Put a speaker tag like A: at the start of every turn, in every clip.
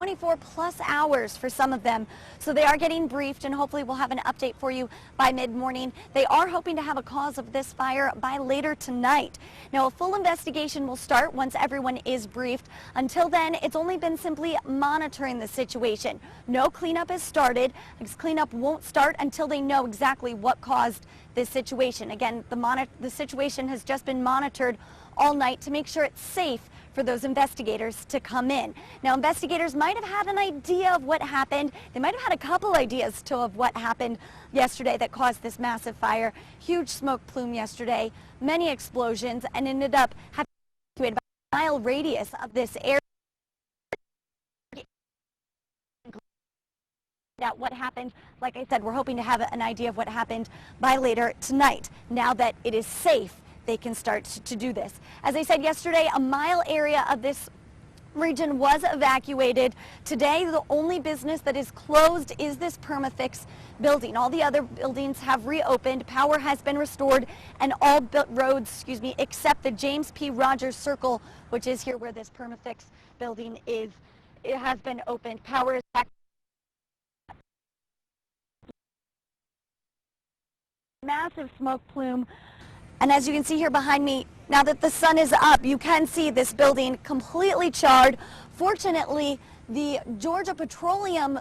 A: 24 plus hours for some of them. So they are getting briefed, and hopefully we'll have an update for you by mid-morning. They are hoping to have a cause of this fire by later tonight. Now, a full investigation will start once everyone is briefed. Until then, it's only been simply monitoring the situation. No cleanup has started. This cleanup won't start until they know exactly what caused this situation. Again, the situation has just been monitored all night to make sure it's safe for those investigators to come in. Now, investigators might have had an idea of what happened. They might have had a couple ideas of what happened yesterday that caused this massive fire. Huge smoke plume yesterday, many explosions, and ended up having to evacuate about a mile radius of this area. Out what happened. Like I said, we're hoping to have an idea of what happened by later tonight. Now that it is safe, they can start to do this. As I said yesterday, a mile area of this region was evacuated. Today, the only business that is closed is this Permafix building. All the other buildings have reopened. Power has been restored, and all roads, except the James P. Rogers Circle, which is here where this Permafix building is, it has been opened. Power is back. Massive smoke plume. And as you can see here behind me, now that the sun is up, you can see this building completely charred. Fortunately, the Georgia Petroleum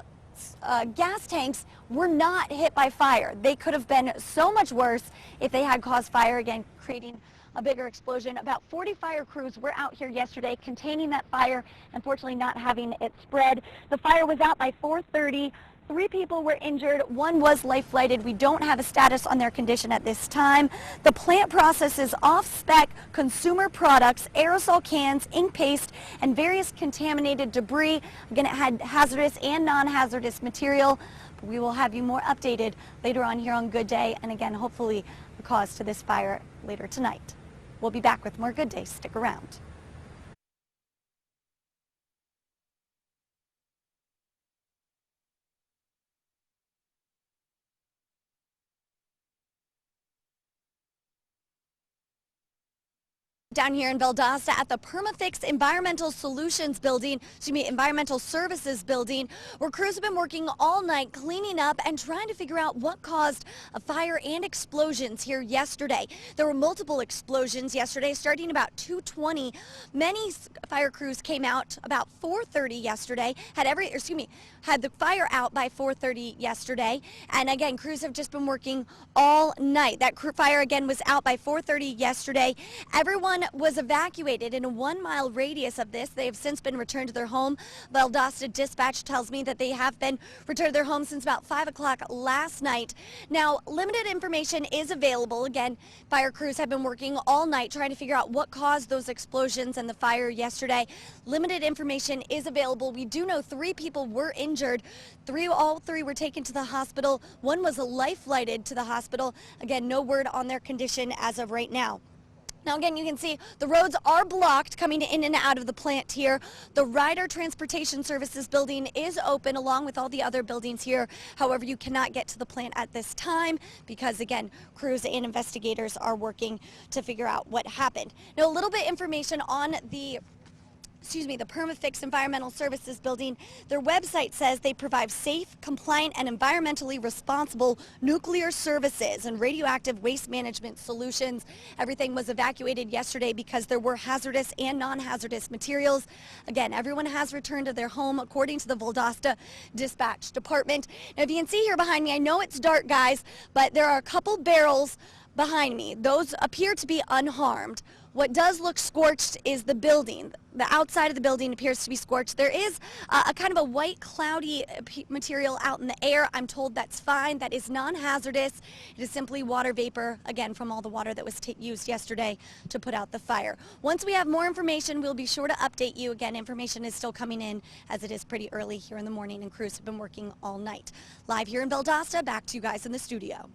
A: gas tanks were not hit by fire. They could have been so much worse if they had caused fire, again, creating a bigger explosion. About 40 fire crews were out here yesterday containing that fire, unfortunately not having it spread. The fire was out by 4:30. 3 people were injured. 1 was life-flighted. We don't have a status on their condition at this time. The plant processes off-spec consumer products, aerosol cans, ink paste, and various contaminated debris. Again, it had hazardous and non-hazardous material. We will have you more updated later on here on Good Day, and again, hopefully the cause to this fire later tonight. We'll be back with more Good Day. Stick around. Down here in Valdosta at the Permafix Environmental Services Building, where crews have been working all night cleaning up and trying to figure out what caused a fire and explosions here yesterday. There were multiple explosions yesterday, starting about 2:20. Many fire crews came out about 4:30 yesterday. Had the fire out by 4:30 yesterday, and again, crews have just been working all night. That fire again was out by 4:30 yesterday. Everyone was evacuated in a 1-mile radius of this. They have since been returned to their home. Valdosta dispatch tells me that they have been returned to their home since about 5 o'clock last night. Now, limited information is available. Again, fire crews have been working all night trying to figure out what caused those explosions and the fire yesterday. Limited information is available. We do know 3 people were injured. All three were taken to the hospital. 1 was life-flighted to the hospital. Again, no word on their condition as of right now. Now, again, you can see the roads are blocked coming in and out of the plant here. The Ryder Transportation Services building is open along with all the other buildings here. However, you cannot get to the plant at this time because, again, crews and investigators are working to figure out what happened. Now, a little bit information on the Permafix Environmental Services Building. Their website says they provide safe, compliant, and environmentally responsible nuclear services and radioactive waste management solutions. Everything was evacuated yesterday because there were hazardous and non-hazardous materials. Again, everyone has returned to their home according to the Valdosta Dispatch Department. Now, if you can see here behind me, I know it's dark, guys, but there are a couple barrels behind me. Those appear to be unharmed. What does look scorched is the building. The outside of the building appears to be scorched. There is a kind of a white cloudy material out in the air. I'm told that's fine. That is non-hazardous. It is simply water vapor, again, from all the water that was used yesterday to put out the fire. Once we have more information, we'll be sure to update you. Again, information is still coming in as it is pretty early here in the morning, and crews have been working all night. Live here in Valdosta, back to you guys in the studio.